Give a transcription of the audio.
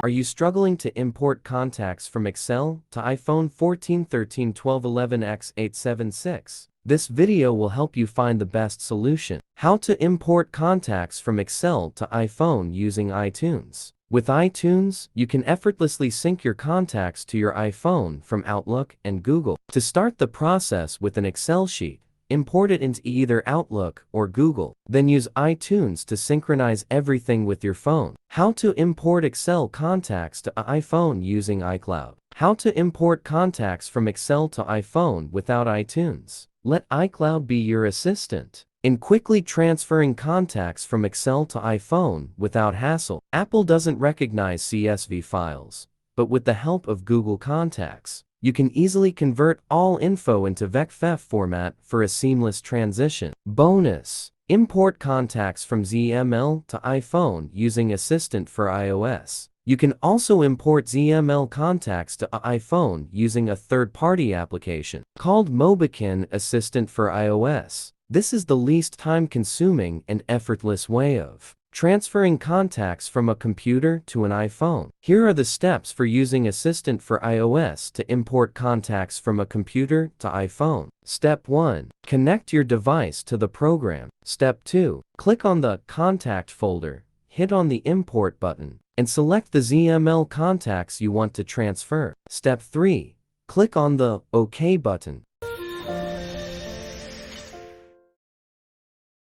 Are you struggling to import contacts from Excel to iPhone 14, 13, 12, 11x 876? This video will help you find the best solution. How to import contacts from Excel to iPhone using iTunes. With iTunes, you can effortlessly sync your contacts to your iPhone from Outlook and Google. To start the process with an Excel sheet, import it into either Outlook or Google. Then use iTunes to synchronize everything with your phone. How to import Excel contacts to iPhone using iCloud. How to import contacts from Excel to iPhone without iTunes. Let iCloud be your assistant in quickly transferring contacts from Excel to iPhone without hassle. Apple doesn't recognize CSV files, but with the help of Google Contacts, you can easily convert all info into VecFF format for a seamless transition. Bonus: import contacts from XML to iPhone using Assistant for iOS. You can also import XML contacts to iPhone using a third-party application called Mobikin Assistant for iOS. This is the least time-consuming and effortless way of transferring contacts from a computer to an iPhone. Here are the steps for using Assistant for iOS to import contacts from a computer to iPhone. Step 1. Connect your device to the program. Step 2. Click on the Contact folder, hit on the Import button, and select the XML contacts you want to transfer. Step 3. Click on the OK button.